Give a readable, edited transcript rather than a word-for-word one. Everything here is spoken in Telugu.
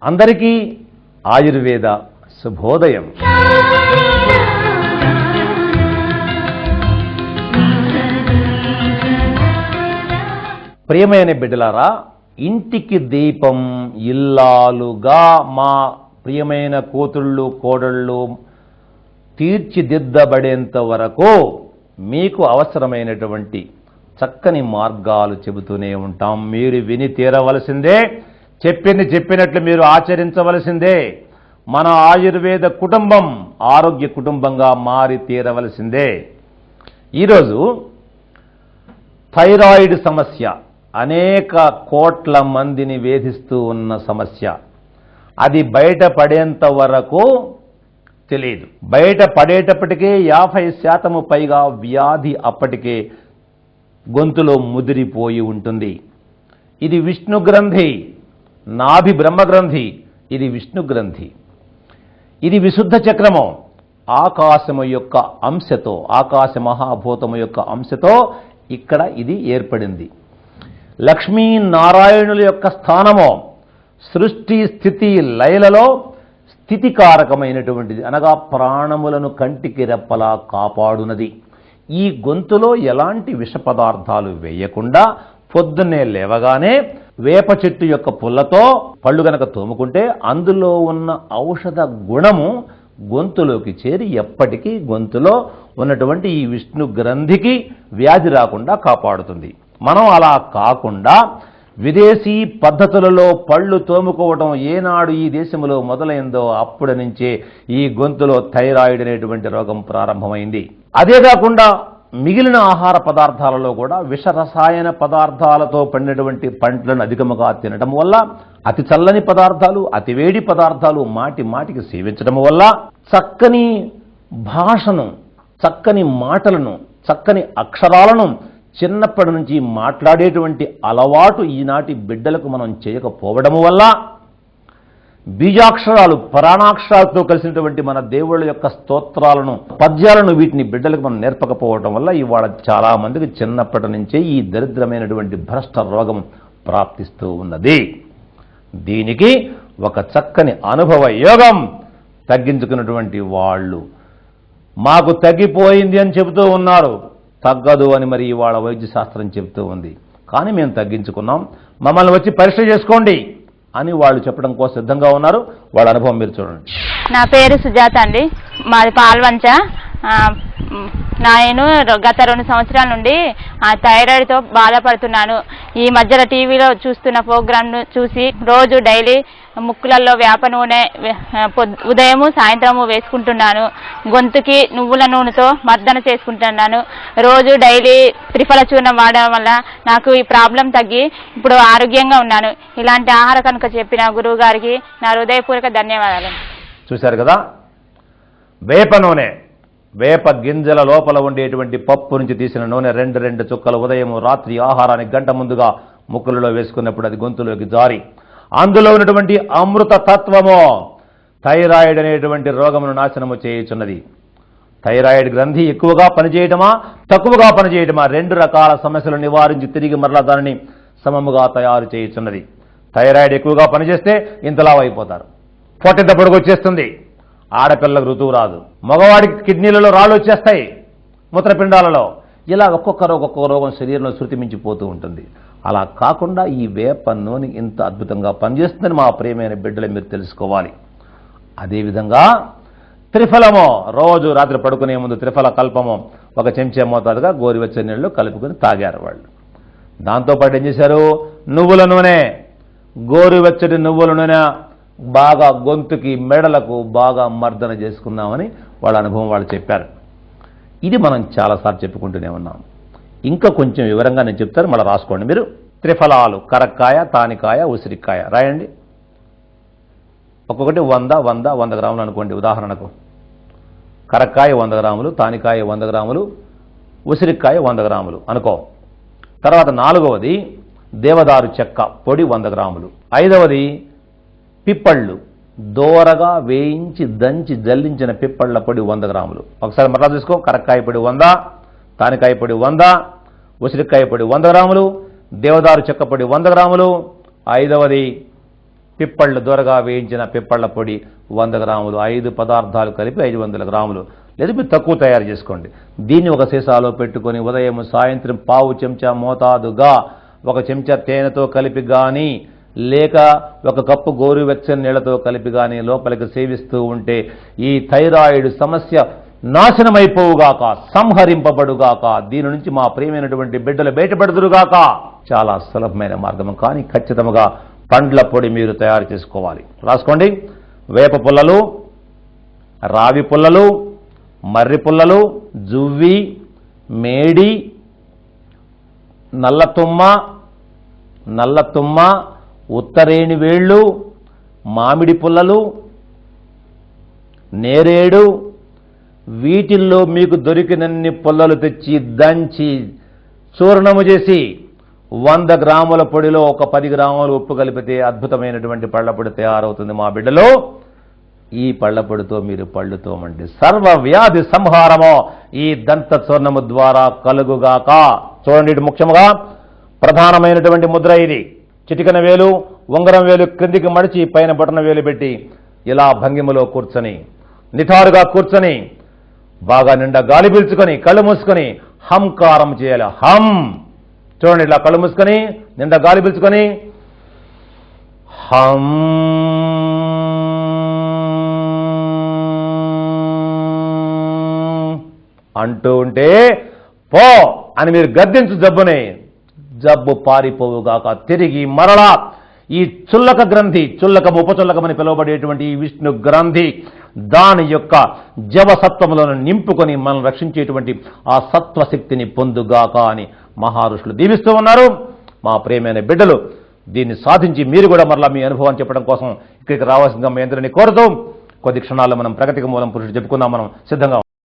అందరికీ ఆయుర్వేద శుభోదయం. ప్రియమైన బిడ్డలారా, ఇంటికి దీపం ఇల్లాలుగా మా ప్రియమైన కూతుళ్ళు కోడళ్ళు తీర్చిదిద్దబడేంత వరకు మీకు అవసరమైనటువంటి చక్కని మార్గాలు చెబుతూనే ఉంటాం. మీరు విని తీరవలసిందే, చెప్పినట్లు మీరు ఆచరించవలసిందే. మన ఆయుర్వేద కుటుంబం ఆరోగ్య కుటుంబంగా మారి తీరవలసిందే. ఈరోజు థైరాయిడ్ సమస్య అనేక కోట్ల మందిని వేధిస్తూ ఉన్న సమస్య. అది బయటపడేంత వరకు తెలియదు. బయటపడేటప్పటికే 50% పైగా వ్యాధి అప్పటికే గొంతులో ముదిరిపోయి ఉంటుంది. ఇది విష్ణు గ్రంథి, నాభి బ్రహ్మగ్రంథి. ఇది విష్ణు గ్రంథి. ఇది విశుద్ధ చక్రము. ఆకాశము యొక్క అంశతో, ఆకాశ మహాభూతము యొక్క అంశతో ఇక్కడ ఇది ఏర్పడింది. లక్ష్మీనారాయణుల యొక్క స్థానము సృష్టి స్థితి లయలలో స్థితికారకమైనటువంటిది, అనగా ప్రాణములను కంటికి రెప్పలా కాపాడునది. ఈ గొంతులో ఎలాంటి విష పదార్థాలు వేయకుండా పొద్దున్నే లేవగానే వేప చెట్టు యొక్క పుల్లతో పళ్ళు గనక తోముకుంటే అందులో ఉన్న ఔషధ గుణము గొంతులోకి చేరి ఎప్పటికీ గొంతులో ఉన్నటువంటి ఈ విష్ణు గ్రంథికి వ్యాధి రాకుండా కాపాడుతుంది. మనం అలా కాకుండా విదేశీ పద్ధతులలో పళ్ళు తోముకోవడం ఏనాడు ఈ దేశంలో మొదలైందో అప్పటి నుంచే ఈ గొంతులో థైరాయిడ్ అనేటువంటి రోగం ప్రారంభమైంది. అదే కాకుండా మిగిలిన ఆహార పదార్థాలలో కూడా విష రసాయన పదార్థాలతో పండినటువంటి పంటలను అధికముగా తినడం వల్ల, అతి చల్లని పదార్థాలు, అతి వేడి పదార్థాలు మాటికి సేవించడం వల్ల చక్కని భాషను, చక్కని మాటలను, చక్కని అక్షరాలను చిన్నప్పటి నుంచి మాట్లాడేటువంటి అలవాటు ఈనాటి బిడ్డలకు మనం చేయకపోవడము వల్ల, బీజాక్షరాలు పురాణాక్షరాలతో కలిసినటువంటి మన దేవుళ్ళ యొక్క స్తోత్రాలను, పద్యాలను, వీటిని బిడ్డలకు మనం నేర్పకపోవడం వల్ల ఇవాళ చాలా మందికి చిన్నప్పటి నుంచే ఈ దరిద్రమైనటువంటి భ్రష్ట రోగం ప్రాప్తిస్తూ ఉన్నది. దీనికి ఒక చక్కని అనుభవ యోగం తగ్గించుకున్నటువంటి వాళ్ళు మాకు తగ్గిపోయింది అని చెబుతూ ఉన్నారు. తగ్గదు అని మరి ఇవాళ వైద్య శాస్త్రం చెబుతూ ఉంది. కానీ మేము తగ్గించుకున్నాం, మమ్మల్ని వచ్చి పరీక్ష చేసుకోండి అని వాళ్ళు చెప్పడం కోసం సిద్ధంగా ఉన్నారు. వాళ్ళ అనుభవం మీరు చూడండి. నా పేరు సుజాత అండి, మాది పాల్వంచ. నేను గత 2 సంవత్సరాల నుండి థైరాయిడ్తో బాధపడుతున్నాను. ఈ మధ్యలో టీవీలో చూస్తున్న ప్రోగ్రామ్ను చూసి రోజు డైలీ ముక్కులలో వేప నూనె ఉదయము సాయంత్రము వేసుకుంటున్నాను. గొంతుకి నువ్వుల నూనెతో మర్దన చేసుకుంటున్నాను. రోజు డైలీ త్రిఫల చూర్ణం వాడడం వల్ల నాకు ఈ ప్రాబ్లం తగ్గి ఇప్పుడు ఆరోగ్యంగా ఉన్నాను. ఇలాంటి ఆహార కనుక చెప్పిన గురువు గారికి నా హృదయపూర్వక ధన్యవాదాలు. చూశారు కదా, వేప నూనె, వేప గింజల లోపల ఉండేటువంటి పప్పు నుంచి తీసిన నూనె 2 చుక్కలు ఉదయం రాత్రి ఆహారానికి గంట ముందుగా ముక్కులలో వేసుకున్నప్పుడు అది గొంతులోకి జారి అందులో ఉన్నటువంటి అమృత తత్వము థైరాయిడ్ అనేటువంటి రోగమును నాశనము చేయుచున్నది. థైరాయిడ్ గ్రంథి ఎక్కువగా పనిచేయటమా తక్కువగా పనిచేయటమా 2 రకాల సమస్యలు నివారించి తిరిగి మరలా దానిని సమముగా తయారు చేయుచున్నది. థైరాయిడ్ ఎక్కువగా పనిచేస్తే ఇంతలా అయిపోతారు, పొట్టింత పొడుగు వచ్చేస్తుంది, ఆడపిల్లకు ఋతువు రాదు, మగవాడికి కిడ్నీలలో రాళ్ళు వచ్చేస్తాయి, మూత్రపిండాలలో. ఇలా ఒక్కొక్క రోగం శరీరంలో శృతి మించిపోతూ ఉంటుంది. అలా కాకుండా ఈ వేప నూనె ఇంత అద్భుతంగా పనిచేస్తుందని మా ప్రియమైన బిడ్డలు మీరు తెలుసుకోవాలి. అదేవిధంగా త్రిఫలము, రోజు రాత్రి పడుకునే ముందు త్రిఫల కల్పము 1 చెంచా మోతాదుగా గోరువెచ్చని నీళ్ళు కలుపుకొని తాగారు వాళ్ళు. దాంతోపాటు ఏం చేశారు, నువ్వుల నూనె, గోరువెచ్చటి నువ్వుల నూనె బాగా గొంతుకి మెడలకు బాగా మర్దన చేసుకున్నామని వాళ్ళ అనుభవం వాళ్ళు చెప్పారు. ఇది మనం చాలాసార్లు చెప్పుకుంటూనే ఉన్నాం. ఇంకా కొంచెం వివరంగా నేను చెప్తాను, మళ్ళీ రాసుకోండి మీరు. త్రిఫలాలు కరక్కాయ, తానికాయ, ఉసిరికాయ రాయండి. ఒక్కొక్కటి 100 గ్రాములు అనుకోండి. ఉదాహరణకు కరక్కాయ 100 గ్రాములు, తానికాయ 100 గ్రాములు, ఉసిరికాయ 100 గ్రాములు అనుకో. తర్వాత 4వది దేవదారు చెక్క పొడి 100 గ్రాములు. 5వది పిప్పళ్ళు, దోరగా వేయించి దంచి జల్లించిన పిప్పళ్ళ పొడి 100 గ్రాములు. ఒకసారి మరలా చూసుకో. కరక్కాయ పొడి 100, తానికాయ పొడి 100, ఉసిరికాయ పొడి 100 గ్రాములు, దేవదారు చెక్క పొడి 100 గ్రాములు. 5వది పిప్పళ్ళు దూరగా వేయించిన పిప్పళ్ళ పొడి 100 గ్రాములు, 5 పదార్థాలు కలిపి 500 గ్రాములు, లేదా మీరు తక్కువ తయారు చేసుకోండి. దీన్ని ఒక సీసాలో పెట్టుకొని ఉదయం సాయంత్రం పావు చెంచా మోతాదుగా 1 చెంచా తేనెతో కలిపి కానీ లేక 1 కప్పు గోరువెచ్చని నీళ్లతో కలిపి కానీ లోపలికి సేవిస్తూ ఉంటే ఈ థైరాయిడ్ సమస్య నాశనమైపోవుగాక, సంహరింపబడుగాక, దీని నుంచి మా ప్రియమైనటువంటి బిడ్డలు బయటపడుదురుగాక. చాలా సులభమైన మార్గం, కానీ ఖచ్చితంగా పండ్ల పొడి మీరు తయారు చేసుకోవాలి. రాసుకోండి. వేప పుల్లలు, రావి పుల్లలు, మర్రి పుల్లలు, జువ్వి, మేడి, నల్లతుమ్మ, ఉత్తరేణి వేళ్ళు, మామిడి పుల్లలు, నేరేడు, వీటిల్లో మీకు దొరికినన్ని పుల్లలు తెచ్చి దంచి చూర్ణము చేసి 100 గ్రాముల పొడిలో 10 గ్రాముల ఉప్పు కలిపితే అద్భుతమైనటువంటి పళ్ళపొడి తయారవుతుంది మా బిడ్డలో. ఈ పళ్ళపొడితో మీరు పళ్ళు తోమండి. సర్వ వ్యాధి సంహారమో ఈ దంత చూర్ణము ద్వారా కలుగుగాక. చూడండి, ఇటు ముఖ్యంగా ప్రధానమైనటువంటి ముద్ర ఇది. చిటికన వేలు, ఉంగరం వేలు క్రిందికి మడిచి పైన బొటన వేలు పెట్టి ఇలా భంగిమలో కూర్చొని నిఠారుగా కూర్చొని బాగా నిండా గాలి పీల్చుకొని కళ్ళు మూసుకొని హంకారం చేయాలి. హం. చూడండి, ఇలా కళ్ళు మూసుకొని నిండా గాలి పీల్చుకొని హం అంటూ ఉంటే పో అని మీరు గద్దించు జబ్బుని, జబ్బు పారిపోవుగాక. తిరిగి మరలా ఈ చుల్లక గ్రంథి, చుల్లకం ఉపచుల్లకమని పిలువబడేటువంటి ఈ విష్ణు గ్రంథి దాని యొక్క జవసత్వములను నింపుకొని మనం రక్షించేటువంటి ఆ సత్వశక్తిని పొందుగాక అని మహారుషులు దీవిస్తూ ఉన్నారు. మా ప్రియమైన బిడ్డలు దీన్ని సాధించి మీరు కూడా మరలా మీ అనుభవాన్ని చెప్పడం కోసం ఇక్కడికి రావాల్సిందిగా మీ అందరినీ కోరుతూ కొద్ది క్షణాల్లో మనం ప్రగతికి మూలం పురుషుడు చెప్పుకుందాం. మనం సిద్ధంగా